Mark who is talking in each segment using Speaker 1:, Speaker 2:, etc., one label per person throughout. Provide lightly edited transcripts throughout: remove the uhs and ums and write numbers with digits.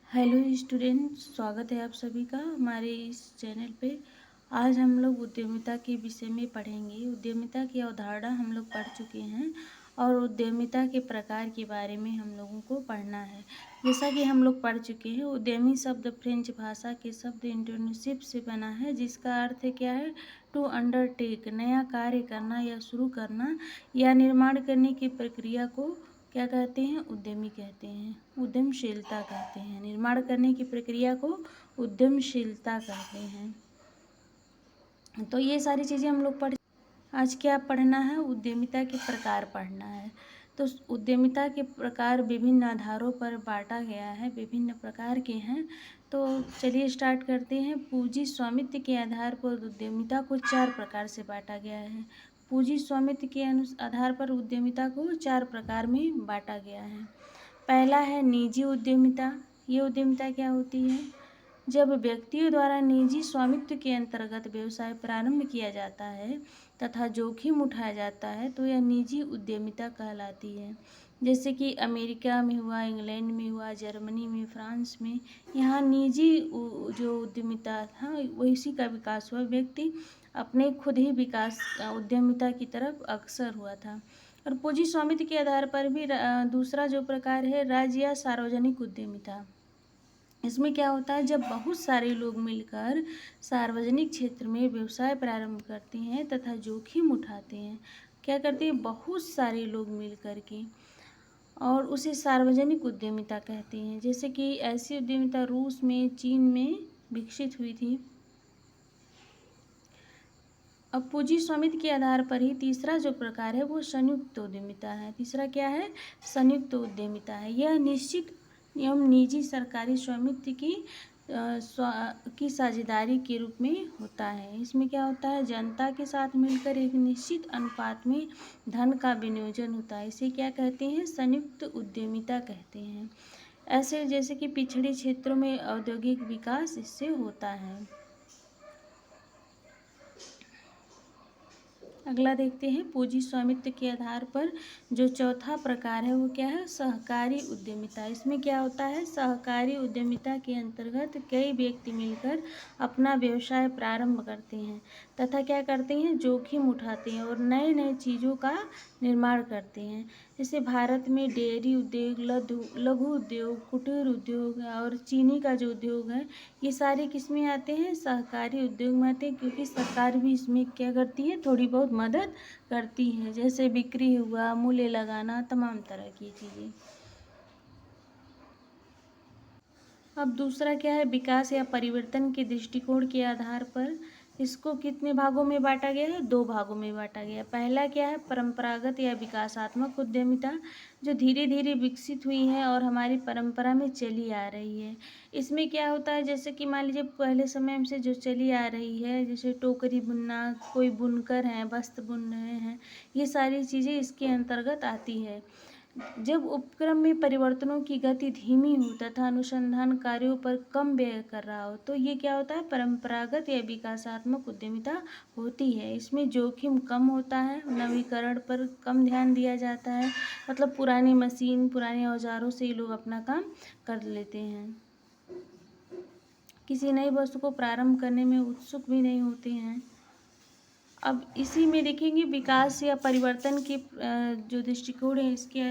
Speaker 1: Hello student, स्वागत है आप सभी का हमारे इस चैनल पे। आज हम लोग उद्यमिता के विषय में पढ़ेंगे। उद्यमिता की अवधारणा हम लोग पढ़ चुके हैं और उद्यमिता के प्रकार के बारे में हम लोगों को पढ़ना है। जैसा कि हम लोग पढ़ चुके हैं, उद्यमी शब्द फ्रेंच भाषा के शब्द इंटर्नशिप से बना है, जिसका अर्थ क्या है? टू अंडरटेक, नया कार्य करना या शुरू करना या निर्माण करने की प्रक्रिया को क्या कहते हैं? उद्यमी कहते हैं, उद्यमशीलता कहते हैं। निर्माण करने की प्रक्रिया को उद्यमशीलता कहते हैं। तो ये सारी चीज़ें हम लोग पढ़। आज क्या पढ़ना है? उद्यमिता के प्रकार पढ़ना है। तो उद्यमिता के प्रकार विभिन्न आधारों पर बांटा गया है, विभिन्न प्रकार के हैं। तो चलिए स्टार्ट करते हैं। पूंजी स्वामित्व के आधार पर उद्यमिता को 4 प्रकार से बांटा गया है। पूंजी स्वामित्व के आधार पर उद्यमिता को 4 प्रकार में बांटा गया है। पहला है निजी उद्यमिता। ये उद्यमिता क्या होती है? जब व्यक्तियों द्वारा निजी स्वामित्व के अंतर्गत व्यवसाय प्रारंभ किया जाता है तथा जोखिम उठाया जाता है तो यह निजी उद्यमिता कहलाती है। जैसे कि अमेरिका में हुआ, इंग्लैंड में हुआ, जर्मनी में, फ्रांस में, यहाँ निजी जो उद्यमिता था वैसी का विकास हुआ। व्यक्ति अपने खुद ही विकास उद्यमिता की तरफ अग्रसर हुआ था। और पूंजी स्वामित्व के आधार पर भी दूसरा जो प्रकार है राज्य या सार्वजनिक उद्यमिता। इसमें क्या होता है? जब बहुत सारे लोग मिलकर सार्वजनिक क्षेत्र में व्यवसाय प्रारंभ करते हैं तथा जोखिम उठाते हैं। क्या करते हैं? बहुत सारे लोग मिल कर के, और उसे सार्वजनिक उद्यमिता कहते हैं। जैसे कि ऐसी उद्यमिता रूस में, चीन में विकसित हुई थी। अब पूंजी स्वामित्व के आधार पर ही तीसरा जो प्रकार है वो संयुक्त उद्यमिता है। तीसरा क्या है? संयुक्त उद्यमिता है। यह निश्चित एवं निजी सरकारी स्वामित्व की साझेदारी के रूप में होता है। इसमें क्या होता है? जनता के साथ मिलकर एक निश्चित अनुपात में धन का विनियोजन होता है। इसे क्या कहते हैं? संयुक्त उद्यमिता कहते हैं। ऐसे जैसे कि पिछड़े क्षेत्रों में औद्योगिक विकास इससे होता है। अगला देखते हैं। पूंजी स्वामित्व के आधार पर जो चौथा प्रकार है वो क्या है? सहकारी उद्यमिता। इसमें क्या होता है? सहकारी उद्यमिता के अंतर्गत कई व्यक्ति मिलकर अपना व्यवसाय प्रारंभ करते हैं तथा क्या करते हैं? जोखिम उठाते हैं और नए नए चीज़ों का निर्माण करते हैं। जैसे भारत में डेयरी उद्योग, लघु उद्योग, कुटीर उद्योग और चीनी का जो उद्योग है, ये सारे किस में आते हैं? सहकारी उद्योग में आते हैं, क्योंकि सरकार भी इसमें क्या करती है? थोड़ी बहुत मदद करती है। जैसे बिक्री हुआ, मूल्य लगाना, तमाम तरह की चीज़ें। अब दूसरा क्या है? विकास या परिवर्तन के दृष्टिकोण के आधार पर इसको कितने भागों में बांटा गया है? 2 भागों में बांटा गया है। पहला क्या है? परंपरागत या विकासात्मक उद्यमिता, जो धीरे धीरे विकसित हुई है और हमारी परंपरा में चली आ रही है। इसमें क्या होता है? जैसे कि मान लीजिए पहले समय से जो चली आ रही है, जैसे टोकरी बुनना, कोई बुनकर हैं, वस्त्र बुन रहे हैं, ये सारी चीज़ें इसके अंतर्गत आती है। जब उपक्रम में परिवर्तनों की गति धीमी हो तथा अनुसंधान कार्यों पर कम व्यय कर रहा हो तो ये क्या होता है? परंपरागत या विकासात्मक उद्यमिता होती है। इसमें जोखिम कम होता है, नवीकरण पर कम ध्यान दिया जाता है। मतलब पुरानी मशीन, पुराने औजारों से ये लोग अपना काम कर लेते हैं। किसी नई वस्तु को प्रारंभ करने में उत्सुक भी नहीं होते हैं। अब इसी में देखेंगे विकास या परिवर्तन के जो दृष्टिकोण है इसके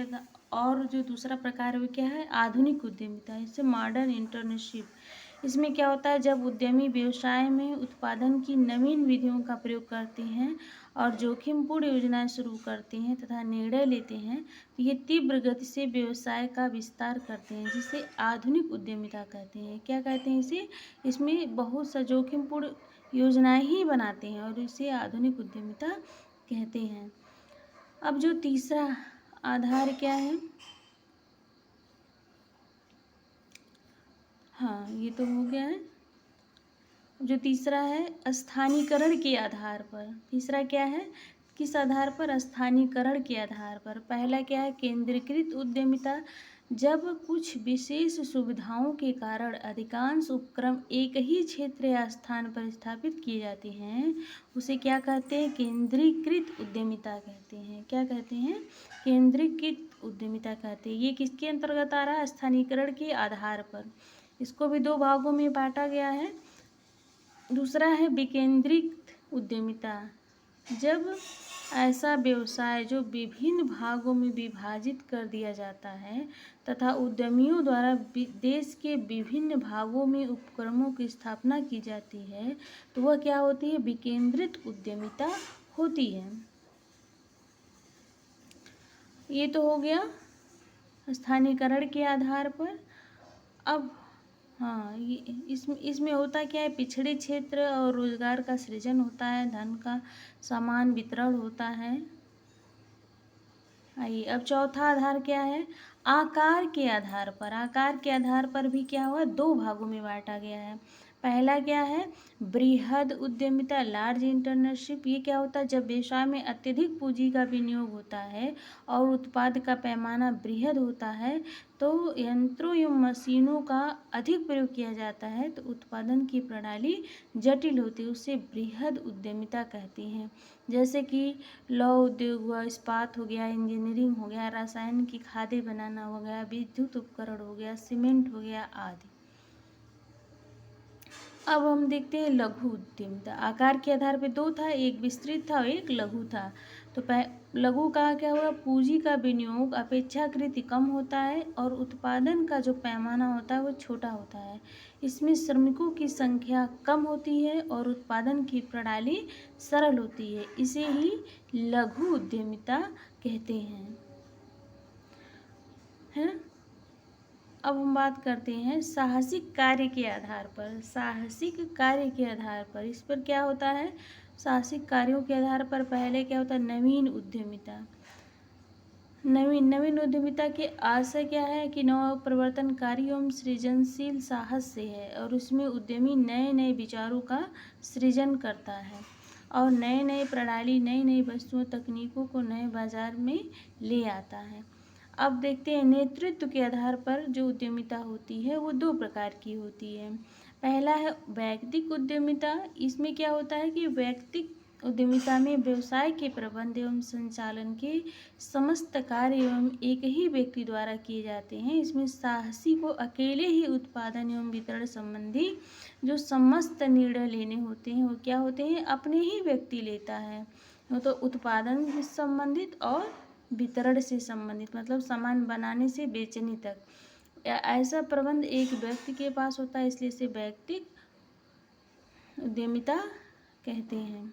Speaker 1: और जो दूसरा प्रकार है वो क्या है? आधुनिक उद्यमिता। इससे मॉडर्न एंटरप्रेन्योरशिप। इसमें क्या होता है? जब उद्यमी व्यवसाय में उत्पादन की नवीन विधियों का प्रयोग करते हैं और जोखिमपूर्ण योजनाएं शुरू करते हैं तथा निर्णय लेते हैं तो ये तीव्र गति से व्यवसाय का विस्तार करते हैं, जिसे आधुनिक उद्यमिता कहते हैं। क्या कहते हैं इसे? इसमें बहुत सा जोखिमपूर्ण योजनाएं ही बनाते हैं और इसे आधुनिक उद्यमिता कहते हैं। अब जो तीसरा आधार क्या है? हाँ, ये तो हो गया है। जो तीसरा है स्थानीयकरण के आधार पर। तीसरा क्या है? किस आधार पर? स्थानीयकरण के आधार पर। पहला क्या है? केंद्रीकृत उद्यमिता। जब कुछ विशेष सुविधाओं के कारण अधिकांश उपक्रम एक ही क्षेत्र या स्थान पर स्थापित किए जाते हैं उसे क्या कहते हैं? केंद्रीकृत उद्यमिता कहते हैं। क्या कहते हैं? केंद्रीकृत उद्यमिता कहते हैं। ये किसके अंतर्गत आ रहा है? स्थानीयकरण के आधार पर। इसको भी 2 भागों में बांटा गया है। दूसरा है विकेंद्रित उद्यमिता, जब ऐसा व्यवसाय जो विभिन्न भागों में विभाजित कर दिया जाता है तथा उद्यमियों द्वारा देश के विभिन्न भागों में उपक्रमों की स्थापना की जाती है, तो वह क्या होती है? विकेंद्रित उद्यमिता होती है। ये तो हो गया स्थानीयकरण के आधार पर। अब हाँ, ये इसमें होता क्या है? पिछड़े क्षेत्र और रोजगार का सृजन होता है, धन का समान वितरण होता है। आइए, अब चौथा आधार क्या है? आकार के आधार पर। आकार के आधार पर भी क्या हुआ? 2 भागों में बांटा गया है। पहला क्या है? बृहद उद्यमिता, लार्ज इंटरप्रेन्योरशिप। ये क्या होता है? जब व्यवसाय में अत्यधिक पूंजी का विनियोग होता है और उत्पाद का पैमाना बृहद होता है, तो यंत्रों एवं मशीनों का अधिक प्रयोग किया जाता है, तो उत्पादन की प्रणाली जटिल होती है, उसे बृहद उद्यमिता कहती हैं। जैसे कि लौह उद्योग हुआ, इस्पात हो गया, इंजीनियरिंग हो गया, रसायन की खादें बनाना हो गया, विद्युत उपकरण हो गया, सीमेंट हो गया आदि। अब हम देखते हैं लघु उद्यमिता। आकार के आधार पे 2 था, एक विस्तृत था और एक लघु था। तो लघु का क्या हुआ? पूंजी का विनियोग अपेक्षाकृत कम होता है और उत्पादन का जो पैमाना होता है वो छोटा होता है। इसमें श्रमिकों की संख्या कम होती है और उत्पादन की प्रणाली सरल होती है। इसे ही लघु उद्यमिता कहते हैं, है। अब हम बात करते हैं साहसिक कार्य के आधार पर। साहसिक कार्य के आधार पर, इस पर क्या होता है? साहसिक कार्यों के आधार पर पहले क्या होता है? नवीन उद्यमिता। नवीन उद्यमिता के आशय क्या है? कि नव प्रवर्तनकारी एवं सृजनशील साहस से है और उसमें उद्यमी नए नए विचारों का सृजन करता है और नए नए प्रणाली, नई नई वस्तुओं, तकनीकों को नए बाजार में ले आता है। अब देखते हैं नेतृत्व के आधार पर जो उद्यमिता होती है वो 2 प्रकार की होती है। पहला है वैयक्तिक उद्यमिता। इसमें क्या होता है कि वैयक्तिक उद्यमिता में व्यवसाय के प्रबंध एवं संचालन के समस्त कार्य एवं एक ही व्यक्ति द्वारा किए जाते हैं। इसमें साहसी को अकेले ही उत्पादन एवं वितरण संबंधी जो समस्त निर्णय लेने होते हैं वो क्या होते हैं? अपने ही व्यक्ति लेता है। वो तो उत्पादन से संबंधित और वितरण से संबंधित, मतलब सामान बनाने से बेचने तक ऐसा प्रबंध एक व्यक्ति के पास होता है, इसलिए इसे वैयक्तिक उद्यमिता कहते हैं।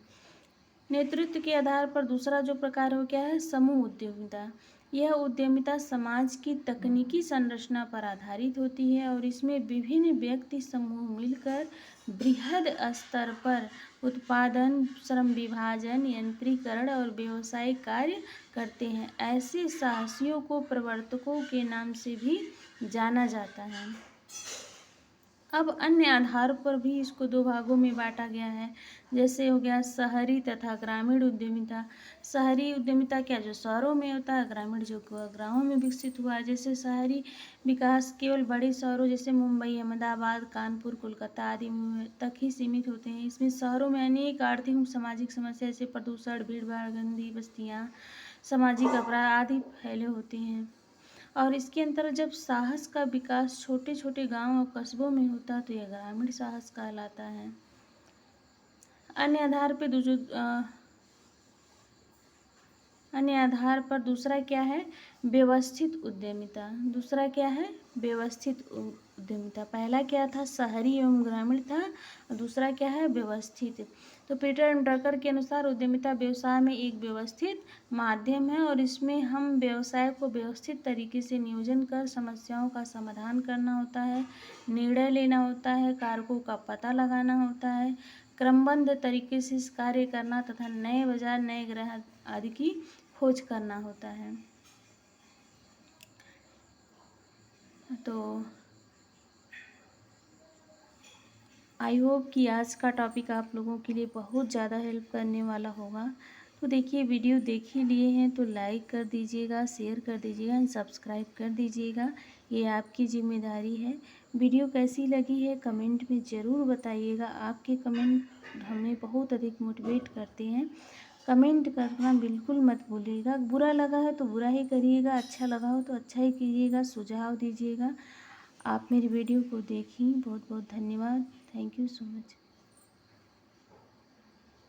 Speaker 1: नेतृत्व के आधार पर दूसरा जो प्रकार हो क्या है? समूह उद्यमिता। यह उद्यमिता समाज की तकनीकी संरचना पर आधारित होती है और इसमें विभिन्न व्यक्ति समूह मिलकर बृहद स्तर पर उत्पादन, श्रम विभाजन, यंत्रीकरण और व्यावसायिक कार्य करते हैं। ऐसे साहसियों को प्रवर्तकों के नाम से भी जाना जाता है। अब अन्य आधार पर भी इसको 2 भागों में बांटा गया है। जैसे हो गया शहरी तथा ग्रामीण उद्यमिता। शहरी उद्यमिता क्या? जो शहरों में होता है, ग्रामीण जो गाँवों में विकसित हुआ है। जैसे शहरी विकास केवल बड़े शहरों जैसे मुंबई, अहमदाबाद, कानपुर, कोलकाता आदि तक ही सीमित होते हैं। इसमें शहरों में अनेक आर्थिक सामाजिक समस्या जैसे प्रदूषण, भीड़-भाड़, गंदी बस्तियाँ, सामाजिक अपराध आदि फैले होते हैं। और इसके अंतर्गत जब साहस का विकास छोटे छोटे गांव और कस्बों में होता है तो यह ग्रामीण साहस कहलाता है। अन्य आधार पर दूसरा क्या है? व्यवस्थित उद्यमिता। दूसरा क्या है? व्यवस्थित उद्यमिता। पहला क्या था? शहरी एवं ग्रामीण था और दूसरा क्या है? व्यवस्थित। तो पीटर एंड ड्रकर के अनुसार उद्यमिता व्यवसाय में एक व्यवस्थित माध्यम है और इसमें हम व्यवसाय को व्यवस्थित तरीके से नियोजन कर समस्याओं का समाधान करना होता है, निर्णय लेना होता है, कारकों का पता लगाना होता है, क्रमबद्ध तरीके से कार्य करना तथा नए बाजार, नए ग्राहक आदि की खोज करना होता है। तो आई होप कि आज का टॉपिक आप लोगों के लिए बहुत ज़्यादा हेल्प करने वाला होगा। तो देखिए, वीडियो देख ही लिए हैं तो लाइक कर दीजिएगा, शेयर कर दीजिएगा एंड सब्सक्राइब कर दीजिएगा, ये आपकी जिम्मेदारी है। वीडियो कैसी लगी है कमेंट में ज़रूर बताइएगा। आपके कमेंट हमें बहुत अधिक मोटिवेट करते हैं। कमेंट करना बिल्कुल मत भूलिएगा। बुरा लगा है तो बुरा ही करिएगा, अच्छा लगा हो तो अच्छा ही कीजिएगा, सुझाव दीजिएगा। आप मेरी वीडियो को देखी, बहुत बहुत धन्यवाद। Thank you so much.